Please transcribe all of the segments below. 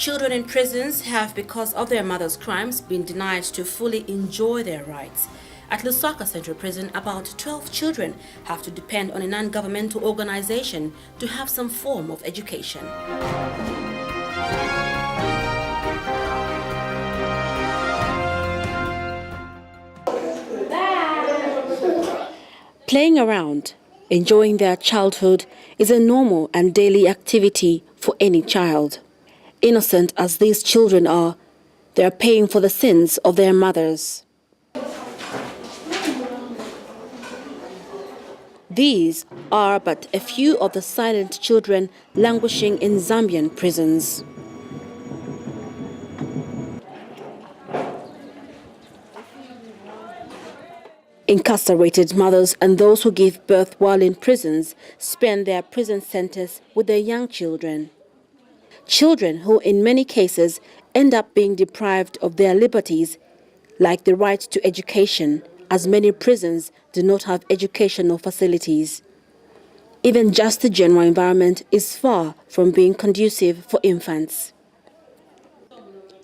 Children in prisons have, because of their mother's crimes, been denied to fully enjoy their rights. At Lusaka Central Prison, about 12 children have to depend on a non-governmental organization to have some form of education. Playing around, enjoying their childhood is a normal and daily activity for any child. Innocent as these children are, they are paying for the sins of their mothers. These are but a few of the silent children languishing in Zambian prisons. Incarcerated mothers and those who give birth while in prisons spend their prison sentences with their young children. Children who in many cases end up being deprived of their liberties, like the right to education, as many prisons do not have educational facilities. Even just the general environment is far from being conducive for infants.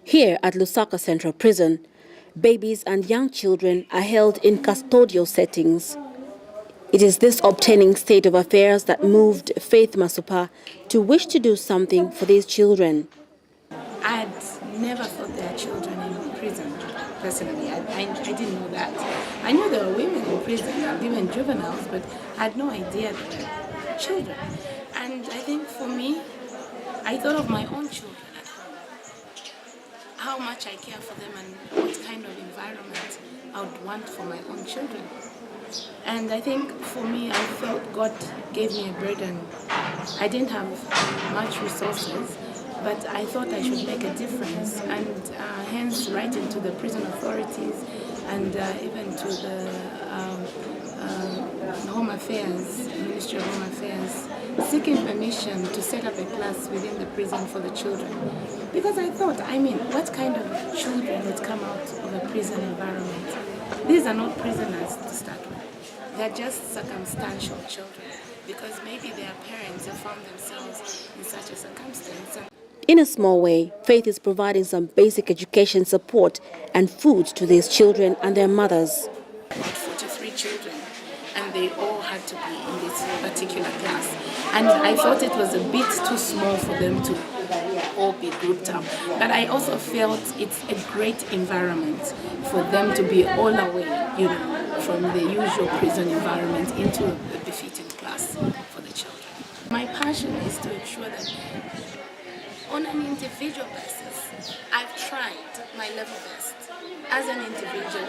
Here at Lusaka Central Prison, babies and young children are held in custodial settings. It is this obtaining state of affairs that moved Faith Masupa to wish to do something for these children. I'd never thought there are children in prison, personally. I didn't know that. I knew there were women in prison and even juveniles, but I had no idea there were children. And I think for me, I thought of my own children at home. How much I care for them and what kind of environment I would want for my own children. And I think for me, I felt God gave me a burden. I didn't have much resources, but I thought I should make a difference, and hence writing to the prison authorities and even to the Home Affairs, Ministry of Home Affairs, seeking permission to set up a class within the prison for the children. Because I thought, what kind of children would come out of a prison environment? These are not prisoners to start with. They're just circumstantial children, because maybe their parents have found themselves in such a circumstance. In a small way, Faith is providing some basic education support and food to these children and their mothers. About 43 children, and they all had to be in this particular class. And I thought it was a bit too small for them to all be grouped up. But I also felt it's a great environment for them to be all away, from the usual prison environment into a befitting class for the children. My passion is to ensure that on an individual basis, I've tried my level best as an individual,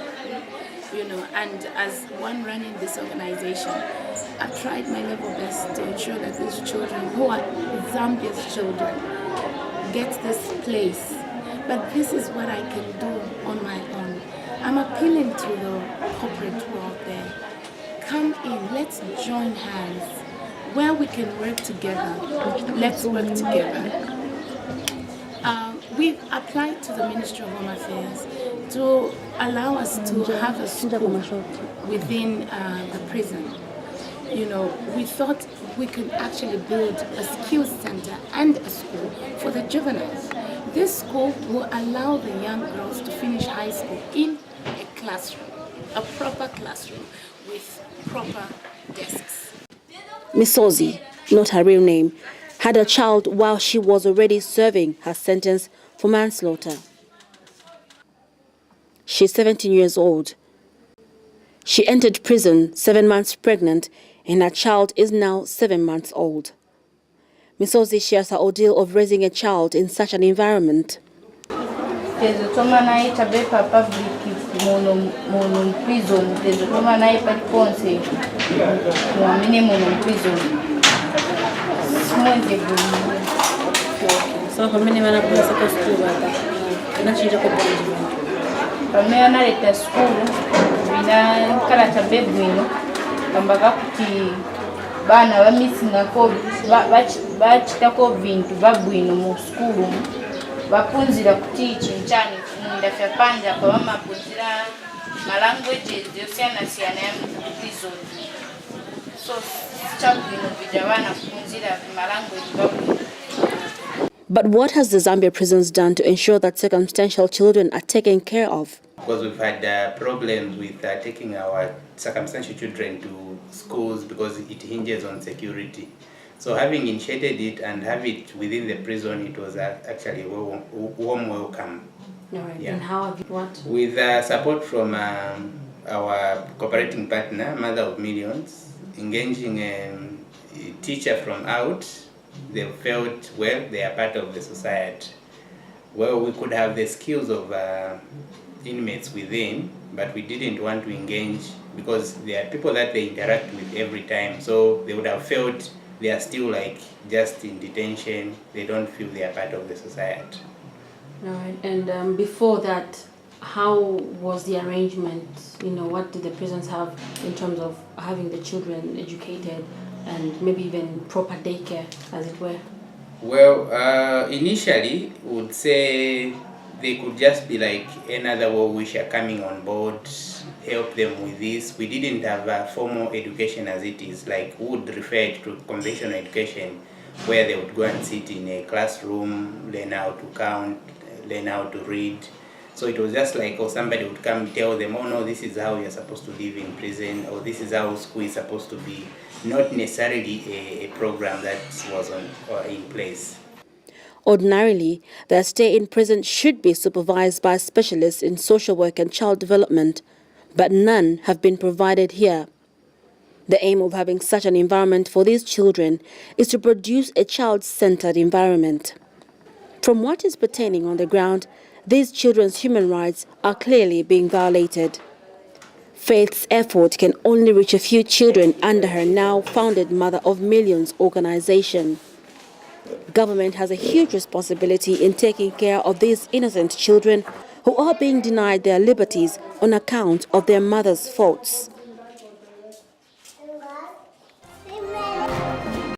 and as one running this organization. I've tried my level best to ensure that these children, who are Zambia's children, get this place. But this is what I can do on my own. I'm appealing to the corporate world there. Come in, let's join hands. Where we can work together, let's work together. We've applied to the Ministry of Home Affairs to allow us to have a school within the prison. We thought we could actually build a skills center and a school for the juveniles. This school will allow the young girls to finish high school in a classroom, a proper classroom with proper desks. Misozi, not her real name, had a child while she was already serving her sentence for manslaughter. She's 17 years old. She entered prison 7 months pregnant, and her child is now 7 months old. Misozi shares her ordeal of raising a child in such an environment. Bana bamisingako bachitako bintu babwino mu skulu bapunzira kutichi nchani kunda fyapanja kwa mama punzira languages yosiana ya prison. So chabwino vijana punzira language babwino. But what has the Zambia prisons done to ensure that circumstantial children are taken care of? Because we've had problems with taking our circumstantial children to schools because it hinges on security. So having initiated it and have it within the prison, it was actually a warm welcome. All right. Yeah. And how have you what? With support from our cooperating partner, Mother of Millions, engaging a teacher from out, they felt, well, they are part of the society. Well, we could have the skills of inmates within, but we didn't want to engage because there are people that they interact with every time, so they would have felt they are still like just in detention. They don't feel they are part of the society. All right. And before that, how was the arrangement? You know, what did the prisons have in terms of having the children educated and maybe even proper daycare, as it were? Well, initially, would say they could just be like another well-wisher coming on board, help them with this. We didn't have formal education as it is, like we would refer it to conventional education, where they would go and sit in a classroom, learn how to count, learn how to read. So it was just like, or somebody would come tell them, oh no, this is how you're supposed to live in prison, or this is how school is supposed to be. Not necessarily a program that was in place. Ordinarily, their stay in prison should be supervised by specialists in social work and child development, but none have been provided here. The aim of having such an environment for these children is to produce a child-centered environment. From what is pertaining on the ground, these children's human rights are clearly being violated. Faith's effort can only reach a few children under her now founded Mother of Millions organization. Government has a huge responsibility in taking care of these innocent children who are being denied their liberties on account of their mother's faults.